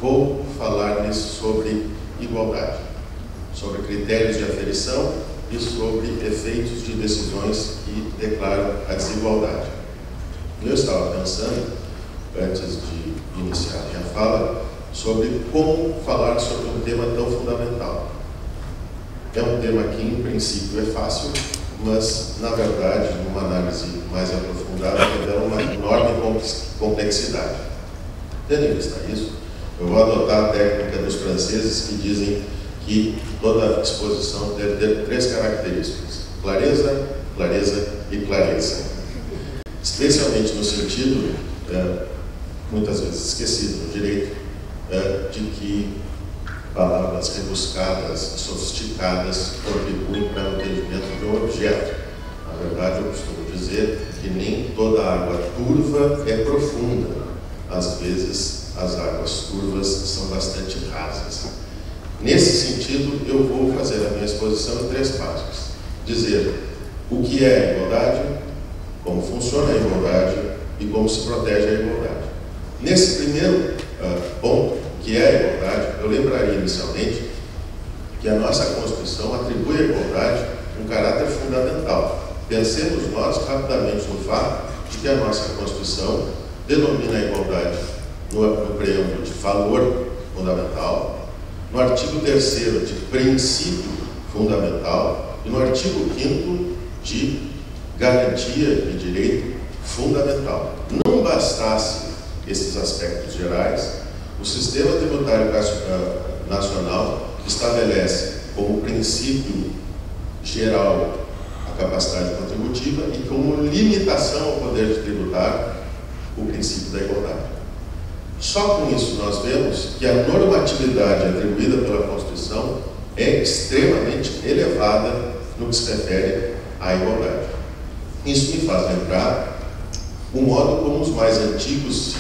vou falar sobre igualdade, sobre critérios de aferição e sobre efeitos de decisões que declaram a desigualdade. Eu estava pensando, antes de iniciar a minha fala, sobre como falar sobre um tema tão fundamental. É um tema que, em princípio, é fácil, mas, na verdade, numa análise mais aprofundada, revela uma enorme complexidade. Tendo em vista isso, eu vou adotar a técnica dos franceses que dizem que toda exposição deve ter 3 características: clareza, clareza e clareza. Especialmente no sentido, muitas vezes esquecido no direito, de que palavras rebuscadas, sofisticadas, contribuem para o entendimento de um objeto. Na verdade, eu costumo dizer que nem toda água turva é profunda. Às vezes, as águas turvas são bastante rasas. Nesse sentido, eu vou fazer a minha exposição em 3 passos. Dizer o que é a igualdade, como funciona a igualdade e como se protege a igualdade. Nesse primeiro ponto, que é a igualdade, eu lembraria inicialmente que a nossa Constituição atribui à igualdade um caráter fundamental. Pensemos nós rapidamente no fato de que a nossa Constituição denomina a igualdade no preâmbulo de valor fundamental, no artigo 3º de princípio fundamental e no artigo 5º de garantia de direito fundamental. Não bastasse esses aspectos gerais, o sistema tributário nacional estabelece como princípio geral a capacidade contributiva e como limitação ao poder de tributar o princípio da igualdade. Só com isso nós vemos que a normatividade atribuída pela Constituição é extremamente elevada no que se refere à igualdade. Isso me faz lembrar o modo como os mais antigos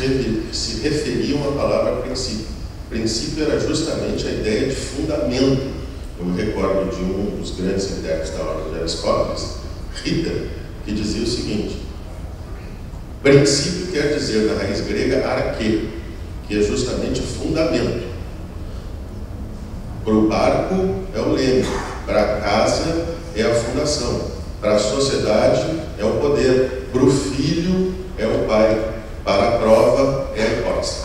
se referiam à palavra princípio. Princípio era justamente a ideia de fundamento. Eu me recordo de um dos grandes intérpretes da obra de Aristóteles, Ritter, que dizia o seguinte: princípio quer dizer, na raiz grega, arque, que é justamente fundamento. Para o barco é o leme, para a casa é a fundação, para a sociedade é o poder, para o filho é o pai, para a prova é a hipótese.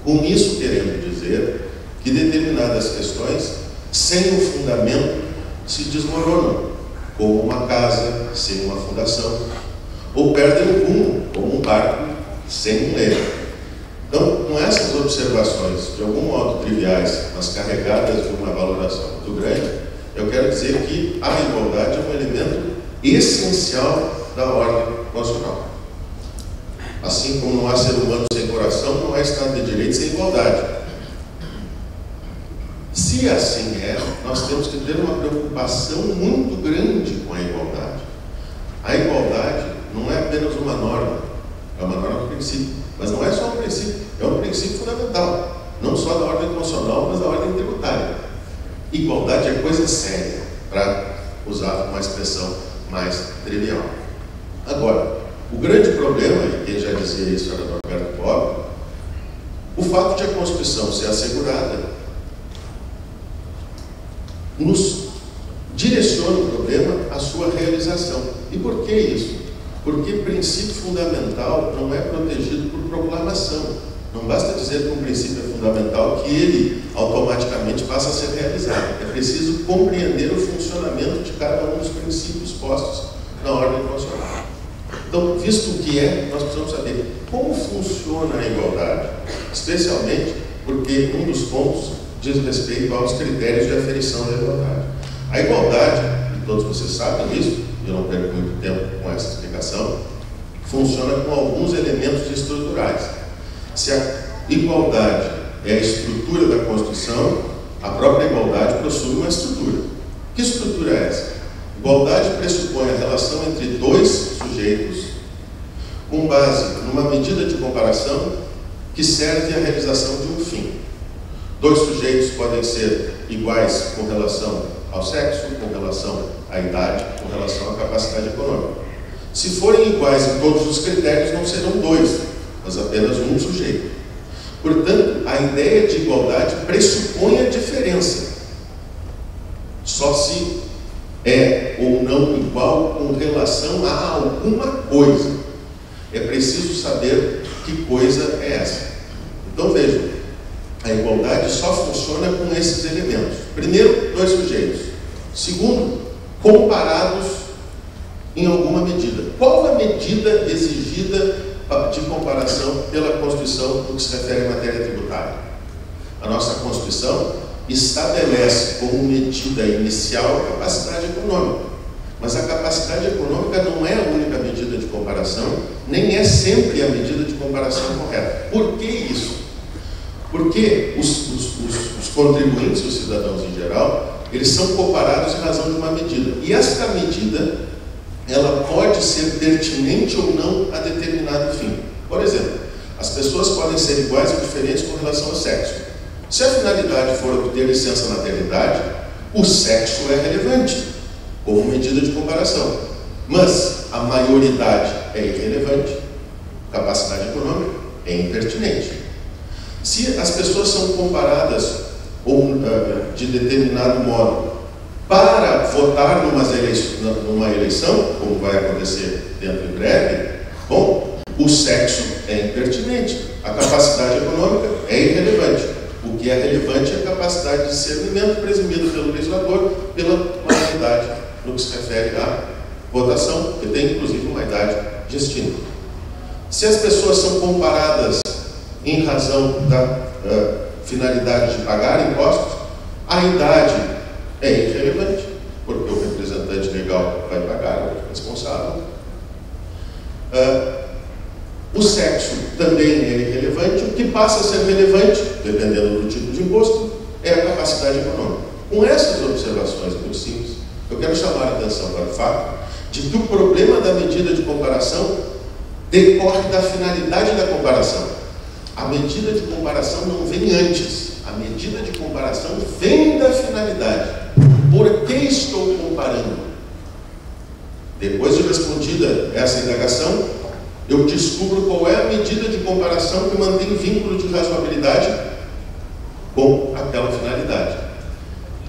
Com isso querendo dizer que determinadas questões, sem o fundamento, se desmoronam, como uma casa sem uma fundação, ou perdem o rumo, como um barco sem um leme. Então, com essas observações, de algum modo triviais, mas carregadas de uma valoração muito grande, eu quero dizer que a igualdade é um elemento essencial da ordem constitucional. Assim como não há ser humano sem coração, não há Estado de Direito sem igualdade. Se assim é, nós temos que ter uma preocupação muito grande com a igualdade. A igualdade não é apenas uma norma, é uma norma de princípio, mas não é só um princípio, é um princípio fundamental, não só da ordem constitucional, mas da ordem tributária. Igualdade é coisa séria, para usar uma expressão mais trivial. Agora, o grande problema, e quem já dizia isso era Norberto Bobbio, o fato de a Constituição ser assegurada nos direciona o problema à sua realização. E por que isso? Porque princípio fundamental não é protegido por proclamação. Não basta dizer que um princípio é fundamental que ele automaticamente passa a ser realizado. É preciso compreender o funcionamento de cada um dos princípios postos na ordem constitucional. Então, visto o que é, nós precisamos saber como funciona a igualdade, especialmente porque um dos pontos diz respeito aos critérios de aferição da igualdade. A igualdade, e todos vocês sabem disso, eu não perco muito tempo com essa explicação, funciona com alguns elementos estruturais. Se a igualdade é a estrutura da Constituição, a própria igualdade possui uma estrutura. Que estrutura é essa? Igualdade pressupõe a relação entre dois sujeitos com base numa medida de comparação que serve à realização de um fim. Dois sujeitos podem ser iguais com relação ao sexo, com relação à idade, com relação à capacidade econômica. Se forem iguais em todos os critérios, não serão dois, mas apenas um sujeito. Portanto, a a ideia de igualdade pressupõe a diferença. Só se é ou não igual com relação a alguma coisa. É preciso saber que coisa é essa. Então vejam, a igualdade só funciona com esses elementos. Primeiro, dois sujeitos. Segundo, comparados em alguma medida. Qual a medida exigida de comparação pela Constituição no que se refere à matéria tributária? A nossa Constituição estabelece como medida inicial a capacidade econômica. Mas a capacidade econômica não é a única medida de comparação, nem é sempre a medida de comparação correta. Por que isso? Porque os contribuintes, os cidadãos em geral, eles são comparados em razão de uma medida. E esta medida, ela pode ser pertinente ou não a determinado fim. Por exemplo, as pessoas podem ser iguais ou diferentes com relação ao sexo. Se a finalidade for obter licença maternidade, o sexo é relevante como medida de comparação. Mas a maioridade é irrelevante, capacidade econômica é impertinente. Se as pessoas são comparadas de determinado modo para votar numa eleição, como vai acontecer dentro em breve, bom, o sexo é impertinente, a capacidade econômica é irrelevante. O que é relevante é a capacidade de discernimento presumida pelo legislador pela maioridade no que se refere à votação, que tem inclusive uma idade distinta. Se as pessoas são comparadas em razão da finalidade de pagar impostos, a idade é irrelevante, porque o representante legal vai pagar, é o responsável. O sexo também é irrelevante. O que passa a ser relevante, dependendo do tipo de imposto, é a capacidade econômica. Com essas observações muito simples, eu quero chamar a atenção para o fato de que o problema da medida de comparação decorre da finalidade da comparação. A medida de comparação não vem antes. A medida de comparação vem da finalidade. Por que estou comparando? Depois de respondida essa indagação, eu descubro qual é a medida de comparação que mantém vínculo de razoabilidade com aquela finalidade.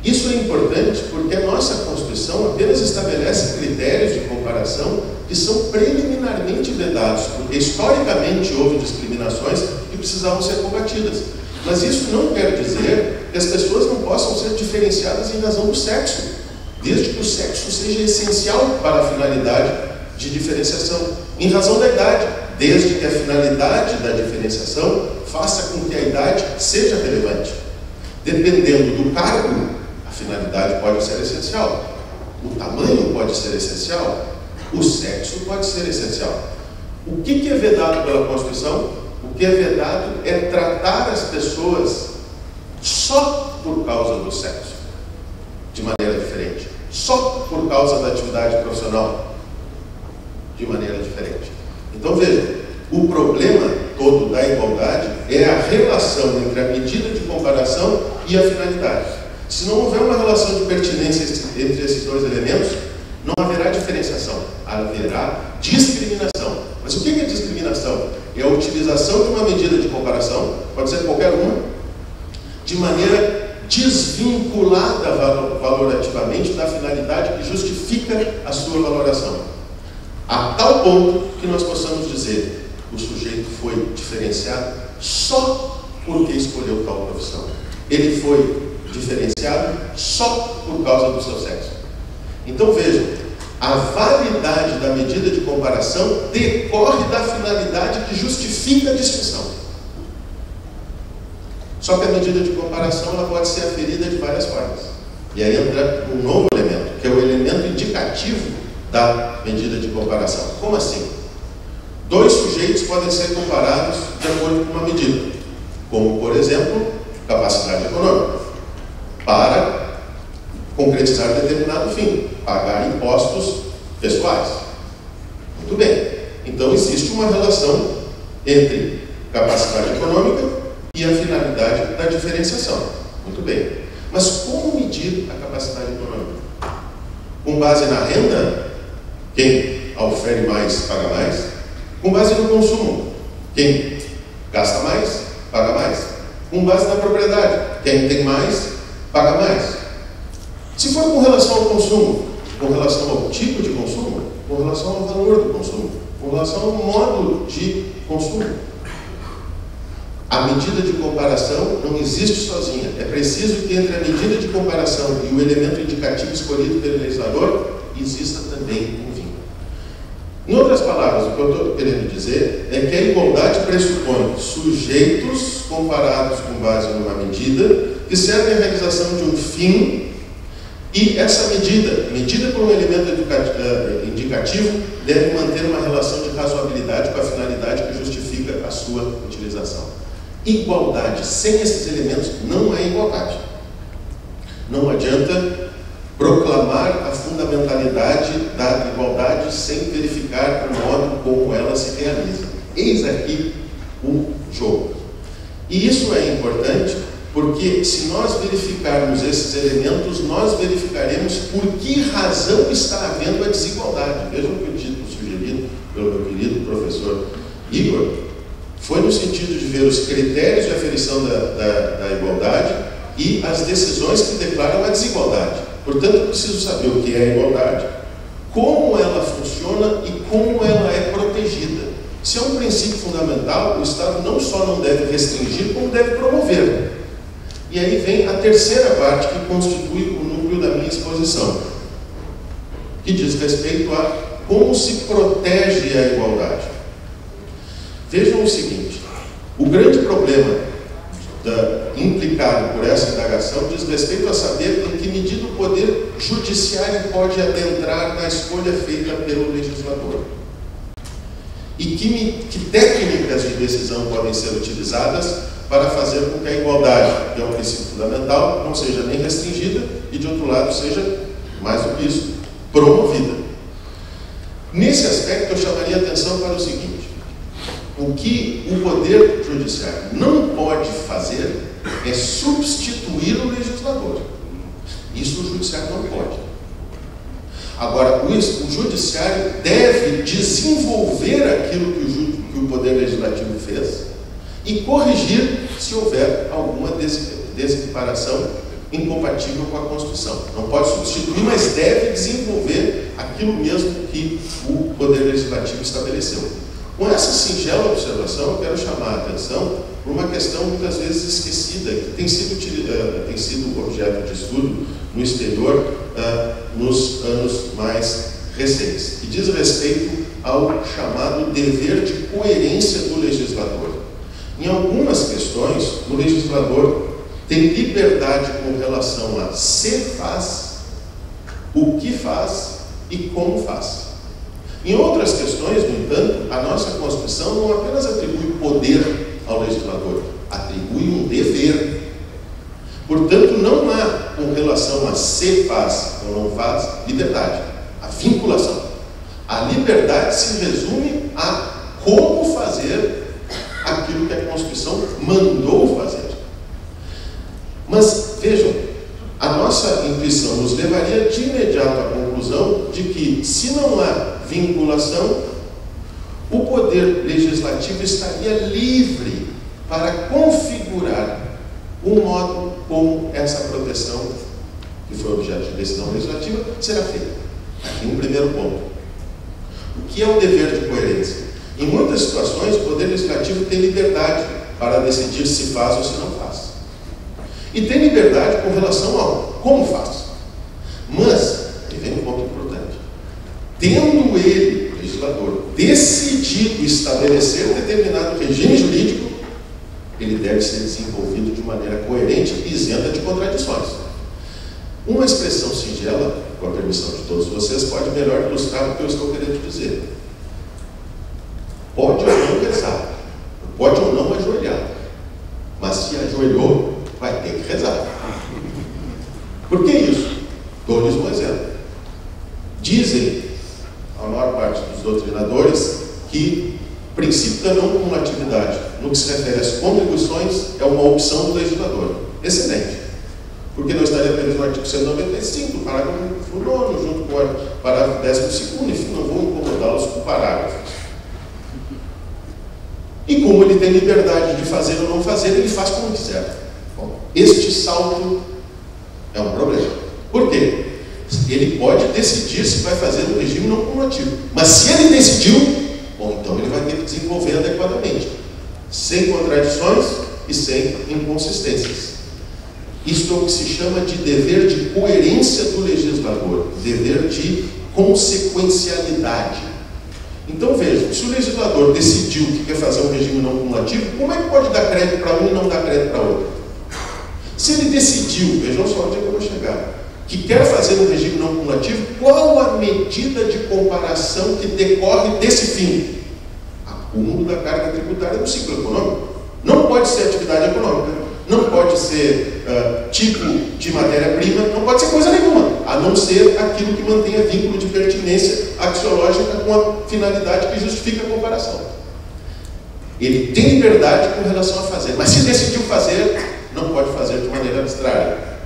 Isso é importante porque a nossa Constituição apenas estabelece critérios de comparação que são preliminarmente vedados, porque historicamente houve discriminações que precisavam ser combatidas. Mas isso não quer dizer que as pessoas não possam ser diferenciadas em razão do sexo, desde que o sexo seja essencial para a finalidade de diferenciação, em razão da idade, desde que a finalidade da diferenciação faça com que a idade seja relevante. Dependendo do cargo, a finalidade pode ser essencial, o tamanho pode ser essencial, o sexo pode ser essencial. O que é vedado pela Constituição? O que é vedado é tratar as pessoas só por causa do sexo, de maneira diferente, só por causa da atividade profissional, de maneira diferente. Então vejam, o problema todo da igualdade é a relação entre a medida de comparação e a finalidade. Se não houver uma relação de pertinência entre esses dois elementos, não haverá diferenciação, haverá discriminação. Mas o que é discriminação? É a utilização de uma medida de comparação, pode ser qualquer uma, de maneira desvinculada valorativamente da finalidade que justifica a sua valoração. A tal ponto que nós possamos dizer o sujeito foi diferenciado só porque escolheu tal profissão. Ele foi diferenciado só por causa do seu sexo. Então vejam, a validade da medida de comparação decorre da finalidade que justifica a distinção. Só que a medida de comparação ela pode ser aferida de várias formas. E aí entra um novo elemento, que é o elemento indicativo da medida de comparação. Como assim? Dois sujeitos podem ser comparados de acordo com uma medida, como, por exemplo, capacidade econômica, para concretizar determinado fim, pagar impostos pessoais. Muito bem. Então, existe uma relação entre capacidade econômica e a finalidade da diferenciação. Muito bem. Mas como medir a capacidade econômica? Com base na renda, quem ofere mais, paga mais. Com base no consumo, quem gasta mais, paga mais. com base na propriedade. Quem tem mais, paga mais. Se for com relação ao consumo, com relação ao tipo de consumo, com relação ao valor do consumo, com relação ao modo de consumo. A medida de comparação não existe sozinha. É preciso que entre a medida de comparação e o elemento indicativo escolhido pelo legislador, exista também um vínculo. Em outras palavras, o que eu estou querendo dizer é que a igualdade pressupõe sujeitos comparados com base numa medida que serve à realização de um fim, e essa medida por um elemento indicativo, deve manter uma relação de razoabilidade com a finalidade que justifica a sua utilização. Igualdade sem esses elementos não é igualdade. Não adianta proclamar a fundamentalidade da igualdade sem verificar o modo como ela se realiza. Eis aqui o jogo. E isso é importante porque, se nós verificarmos esses elementos, nós verificaremos por que razão está havendo a desigualdade. Vejam que o título sugerido pelo meu querido professor Igor foi no sentido de ver os critérios de aferição da igualdade e as decisões que declaram a desigualdade. Portanto, eu preciso saber o que é a igualdade, como ela funciona e como ela é protegida. Se é um princípio fundamental, o Estado não só não deve restringir, como deve promover. E aí vem a terceira parte que constitui o núcleo da minha exposição, que diz respeito a como se protege a igualdade. Vejam o seguinte: o grande problema implicado por essa indagação diz respeito a saber em que medida o poder judiciário pode adentrar na escolha feita pelo legislador. E que técnicas de decisão podem ser utilizadas para fazer com que a igualdade, que é um princípio fundamental, não seja nem restringida e, de outro lado, seja, mais do que isso, promovida. Nesse aspecto, eu chamaria a atenção para o seguinte: o que o Poder Judiciário não pode fazer é substituir o legislador. Isso o Judiciário não pode. Agora, o Judiciário deve desenvolver aquilo que o Poder Legislativo fez e corrigir se houver alguma desequiparação incompatível com a Constituição. Não pode substituir, mas deve desenvolver aquilo mesmo que o Poder Legislativo estabeleceu. Com essa singela observação, eu quero chamar a atenção por uma questão muitas vezes esquecida, que tem sido objeto de estudo no exterior nos anos mais recentes, que diz respeito ao chamado dever de coerência do legislador. Em algumas questões, o legislador tem liberdade com relação a se faz, o que faz e como faz. Em outras questões, no entanto, a nossa Constituição não apenas atribui poder ao legislador, atribui um dever. Portanto, não há, com relação a se faz ou não faz, liberdade, a vinculação. A liberdade se resume a como fazer aquilo que a Constituição mandou fazer. Mas, vejam, a nossa intuição nos levaria de imediato à conclusão de que, se não há vinculação, o Poder Legislativo estaria livre para configurar o modo como essa proteção, que foi objeto de decisão legislativa, será feita. Aqui um primeiro ponto. O que é o dever de coerência? Em muitas situações, o Poder Legislativo tem liberdade para decidir se faz ou se não faz. E tem liberdade com relação ao como faz. Mas, aí vem um ponto importante. Tendo ele, o legislador, decidido estabelecer determinado regime jurídico, ele deve ser desenvolvido de maneira coerente e isenta de contradições. Uma expressão singela, com a permissão de todos vocês, pode melhor ilustrar o que eu estou querendo dizer. Pode ou não rezar, pode ou não ajoelhar, mas se ajoelhou, vai ter que rezar. Por que isso? Dou-lhes um exemplo. Dizem a maior parte dos doutrinadores que o princípio da não cumulatividade, no que se refere às contribuições, é uma opção do legislador. Excelente. Porque não estaria previsto no artigo 195, parágrafo 9, junto com o parágrafo 12º, enfim, não vou incomodá-los com parágrafos. E como ele tem liberdade de fazer ou não fazer, ele faz como quiser. Bom, este salto é um problema. Por quê? Ele pode decidir se vai fazer um regime não cumulativo. Mas se ele decidiu, bom, então ele vai ter que desenvolver adequadamente, sem contradições e sem inconsistências. Isto é o que se chama de dever de coerência do legislador, dever de consequencialidade. Então vejam, se o legislador decidiu que quer fazer um regime não cumulativo, como é que pode dar crédito para um e não dar crédito para outro? Se ele decidiu, vejam só onde é que eu vou chegar, que quer fazer um regime não cumulativo, qual a medida de comparação que decorre desse fim? Acúmulo da carga tributária do ciclo econômico. Não pode ser atividade econômica, não pode ser tipo de matéria-prima, não pode ser coisa nenhuma, a não ser aquilo que mantenha vínculo de pertinência axiológica com a finalidade que justifica a comparação. Ele tem liberdade com relação a fazer, mas se decidiu fazer, não pode fazer de maneira arbitrária.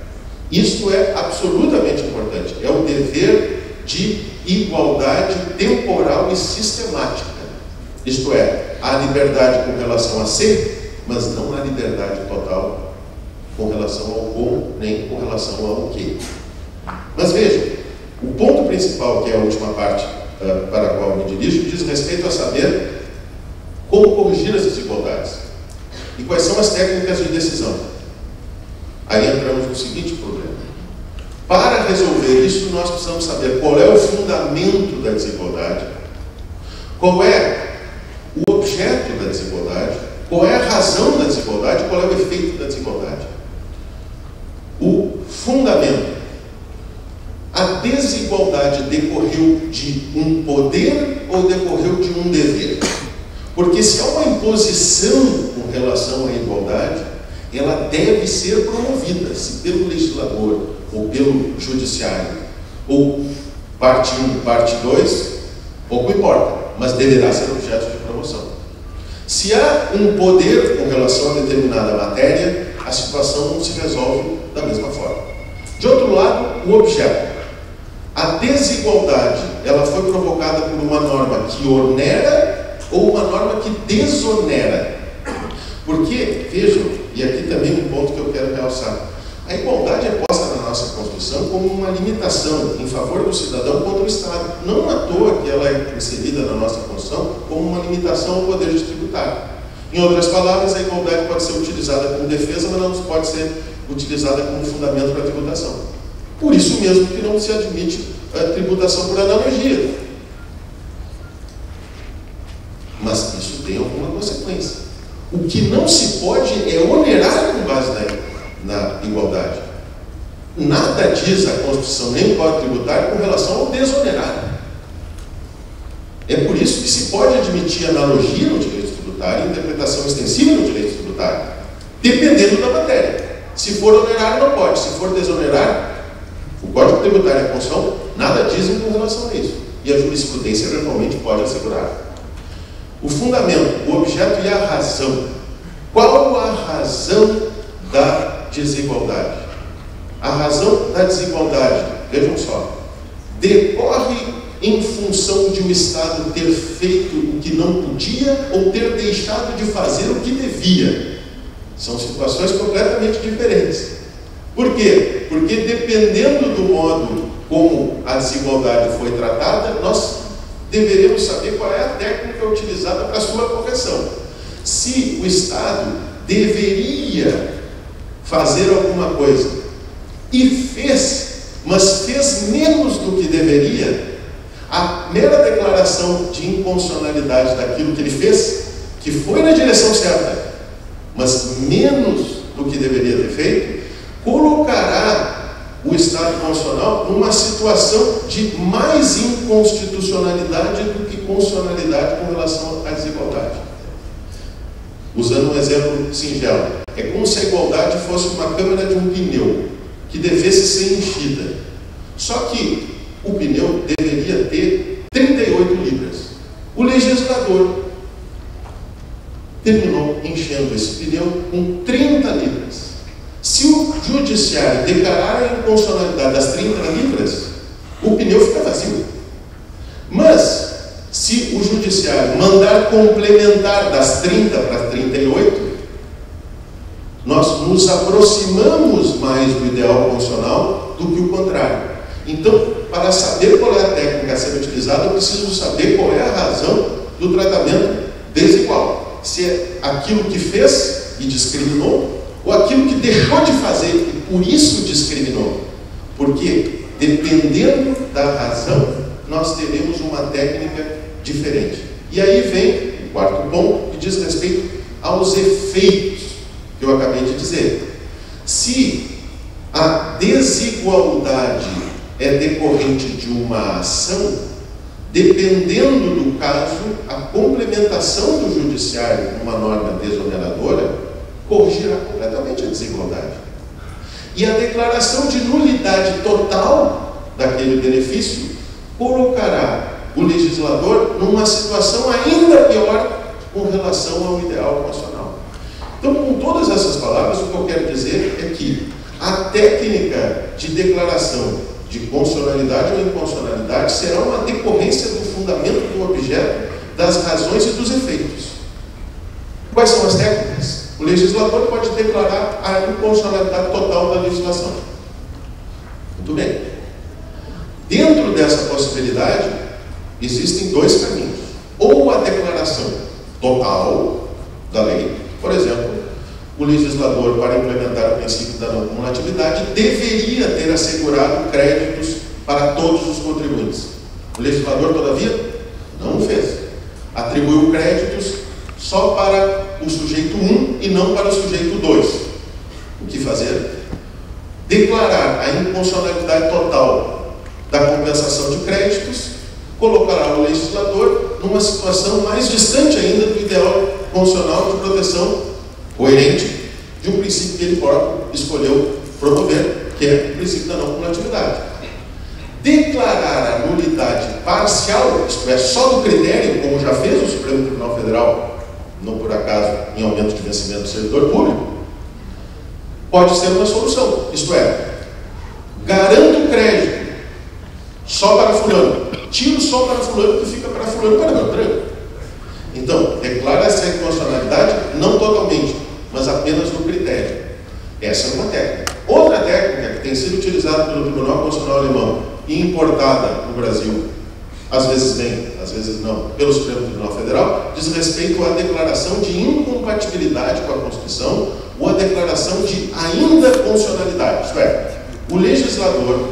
Isto é absolutamente importante. É o dever de igualdade temporal e sistemática. Isto é, a liberdade com relação a ser, mas não a liberdade total com relação ao como, nem com relação ao que. Mas vejam, o ponto principal, que é a última parte para a qual me dirijo, diz respeito a saber como corrigir as desigualdades e quais são as técnicas de decisão. Aí entramos no seguinte problema. Para resolver isso, nós precisamos saber qual é o fundamento da desigualdade, qual é o objeto da desigualdade, qual é a razão da desigualdade, qual é o efeito da desigualdade. O fundamento. A desigualdade decorreu de um poder ou decorreu de um dever? Porque se há uma imposição com relação à igualdade, ela deve ser promovida, se pelo legislador, ou pelo judiciário, ou parte 1, parte 2, pouco importa, mas deverá ser objeto de promoção. Se há um poder com relação a determinada matéria, a situação não se resolve da mesma forma. De outro lado, o objeto. A desigualdade, ela foi provocada por uma norma que onera ou uma norma que desonera. Porque, vejam, e aqui também um ponto que eu quero realçar, a igualdade é posta na nossa Constituição como uma limitação em favor do cidadão contra o Estado. Não à toa que ela é inserida na nossa Constituição como uma limitação ao poder tributário. Em outras palavras, a igualdade pode ser utilizada como defesa, mas não pode ser utilizada como fundamento para a tributação. Por isso mesmo que não se admite a tributação por analogia. Mas isso tem alguma consequência. O que não se pode é onerar com base na igualdade. Nada diz a Constituição nem o Código Tributário com relação ao desonerar. É por isso que se pode admitir analogia no direito tributário e interpretação extensiva no direito tributário, dependendo da matéria. Se for onerar, não pode. Se for desonerar, o Código Tributário e a Constituição nada dizem com relação a isso. E a jurisprudência eventualmente pode assegurar. O fundamento, o objeto e a razão. Qual a razão da desigualdade? A razão da desigualdade, vejam só, decorre em função de o Estado ter feito o que não podia ou ter deixado de fazer o que devia. São situações completamente diferentes. Por quê? Porque dependendo do modo como a desigualdade foi tratada, nós deveremos saber qual é a técnica utilizada para a sua correção. Se o Estado deveria fazer alguma coisa e fez, mas fez menos do que deveria, a mera declaração de inconstitucionalidade daquilo que ele fez, que foi na direção certa, mas menos do que deveria ter feito, colocará o Estado constitucional numa situação de mais inconstitucionalidade do que constitucionalidade com relação à desigualdade. Usando um exemplo singelo, é como se a igualdade fosse uma câmara de um pneu que devesse ser enchida. Só que o pneu deveria ter 38 libras. O legislador terminou enchendo esse pneu com 30 libras. Se o judiciário declarar a inconstitucionalidade das 30 libras, o pneu fica vazio. Mas, se Se o judiciário mandar complementar das 30 para 38, nós nos aproximamos mais do ideal constitucional do que o contrário. Então, para saber qual é a técnica a ser utilizada, eu preciso saber qual é a razão do tratamento desigual. Se é aquilo que fez e discriminou, ou aquilo que deixou de fazer e por isso discriminou. Porque, dependendo da razão, nós teremos uma técnica diferente. E aí vem o quarto ponto, que diz respeito aos efeitos que eu acabei de dizer. Se a desigualdade é decorrente de uma ação, dependendo do caso, a complementação do judiciário numa norma desoneradora corrigirá completamente a desigualdade. E a declaração de nulidade total daquele benefício colocará o legislador numa situação ainda pior com relação ao ideal constitucional. Então, com todas essas palavras, o que eu quero dizer é que a técnica de declaração de constitucionalidade ou inconstitucionalidade será uma decorrência do fundamento do objeto, das razões e dos efeitos. Quais são as técnicas? O legislador pode declarar a inconstitucionalidade total da legislação. Muito bem. Dentro dessa possibilidade, existem dois caminhos. Ou a declaração total da lei, por exemplo, o legislador, para implementar o princípio da não cumulatividade, deveria ter assegurado créditos para todos os contribuintes. O legislador, todavia, não o fez. Atribuiu créditos só para o sujeito 1 e não para o sujeito 2. O que fazer? Declarar a inconstitucionalidade total da compensação de créditos colocará o legislador numa situação mais distante ainda do ideal constitucional de proteção coerente de um princípio que ele próprio escolheu promover, que é o princípio da não cumulatividade. Declarar a nulidade parcial, isto é, só do critério, como já fez o Supremo Tribunal Federal, não por acaso em aumento de vencimento do servidor público, pode ser uma solução. Isto é, garanto crédito só para fulano, tiro só para fulano que fica para fulano para Beltrano. Então, declara essa inconstitucionalidade não totalmente, mas apenas no critério. Essa é uma técnica. Outra técnica que tem sido utilizada pelo Tribunal Constitucional Alemão e importada no Brasil, às vezes bem, às vezes não, pelo Supremo Tribunal Federal, diz respeito à declaração de incompatibilidade com a Constituição ou à declaração de ainda constitucionalidade. Isto é, o legislador,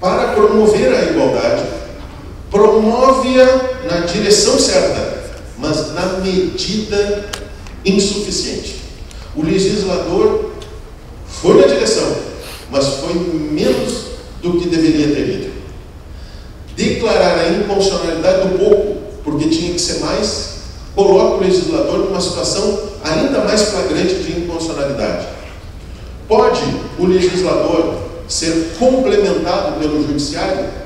para promover a igualdade, promove-a na direção certa, mas na medida insuficiente. O legislador foi na direção, mas foi menos do que deveria ter ido. Declarar a inconstitucionalidade do pouco, porque tinha que ser mais, coloca o legislador numa situação ainda mais flagrante de inconstitucionalidade. Pode o legislador ser complementado pelo judiciário?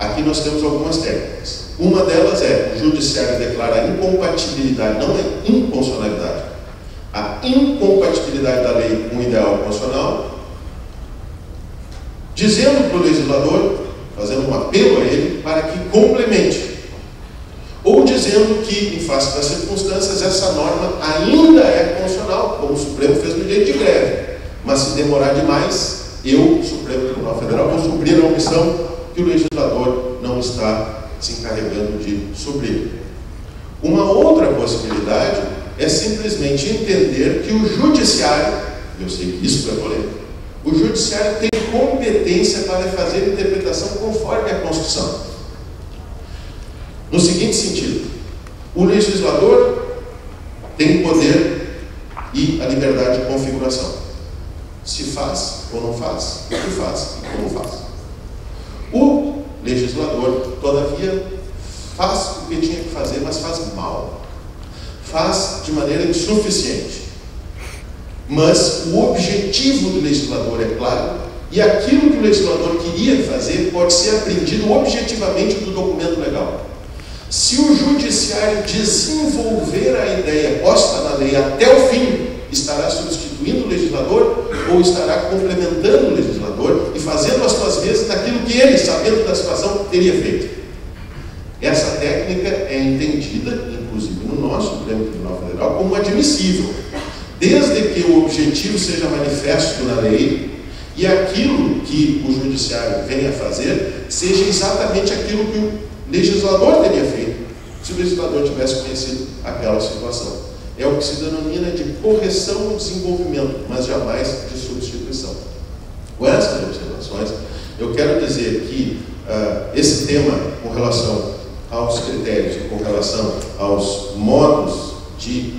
Aqui nós temos algumas técnicas. Uma delas é, o judiciário declara a incompatibilidade, não é inconstitucionalidade, a incompatibilidade da lei com o ideal constitucional, dizendo para o legislador, fazendo um apelo a ele, para que complemente. Ou dizendo que, em face das circunstâncias, essa norma ainda é constitucional, como o Supremo fez no direito de greve. Mas se demorar demais, eu, Supremo Tribunal Federal, vou suprir a omissão que o legislador não está se encarregando de suprir. Uma outra possibilidade é simplesmente entender que o judiciário, eu sei que isso é polêmico, o judiciário tem competência para fazer interpretação conforme a Constituição. No seguinte sentido, o legislador tem o poder e a liberdade de configuração. Se faz ou não faz, o que faz e como faz. O legislador, todavia, faz o que tinha que fazer, mas faz mal. Faz de maneira insuficiente. Mas o objetivo do legislador é claro, e aquilo que o legislador queria fazer pode ser aprendido objetivamente do documento legal. Se o judiciário desenvolver a ideia posta na lei até o fim, estará substituindo o legislador ou estará complementando o legislador e fazendo as suas vezes daquilo que ele, sabendo da situação, teria feito. Essa técnica é entendida, inclusive no nosso Supremo Tribunal Federal, como admissível, desde que o objetivo seja manifesto na lei e aquilo que o judiciário venha a fazer seja exatamente aquilo que o legislador teria feito se o legislador tivesse conhecido aquela situação. É o que se denomina de correção do desenvolvimento, mas jamais de substituição. Com essas observações, eu quero dizer que esse tema, com relação aos critérios e com relação aos modos de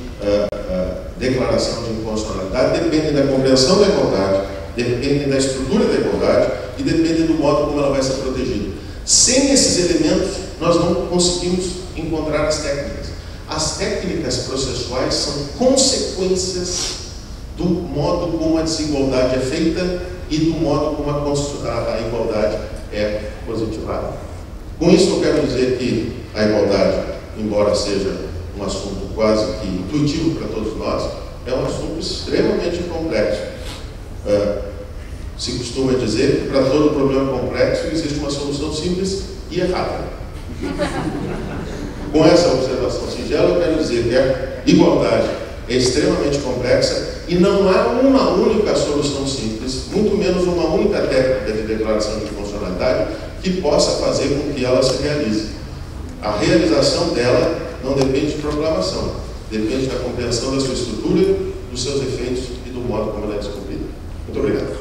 declaração de inconstitucionalidade, dependem da compreensão da igualdade, dependem da estrutura da igualdade e dependem do modo como ela vai ser protegida. Sem esses elementos, nós não conseguimos encontrar as técnicas. As técnicas processuais são consequências do modo como a desigualdade é feita e do modo como a igualdade é positivada. Com isso, eu quero dizer que a igualdade, embora seja um assunto quase que intuitivo para todos nós, é um assunto extremamente complexo. Se costuma dizer que para todo problema complexo existe uma solução simples e errada. Com essa observação singela, eu quero dizer que a igualdade é extremamente complexa e não há uma única solução simples, muito menos uma única técnica de declaração de funcionalidade que possa fazer com que ela se realize. A realização dela não depende de proclamação, depende da compreensão da sua estrutura, dos seus efeitos e do modo como ela é descumprida. Muito obrigado.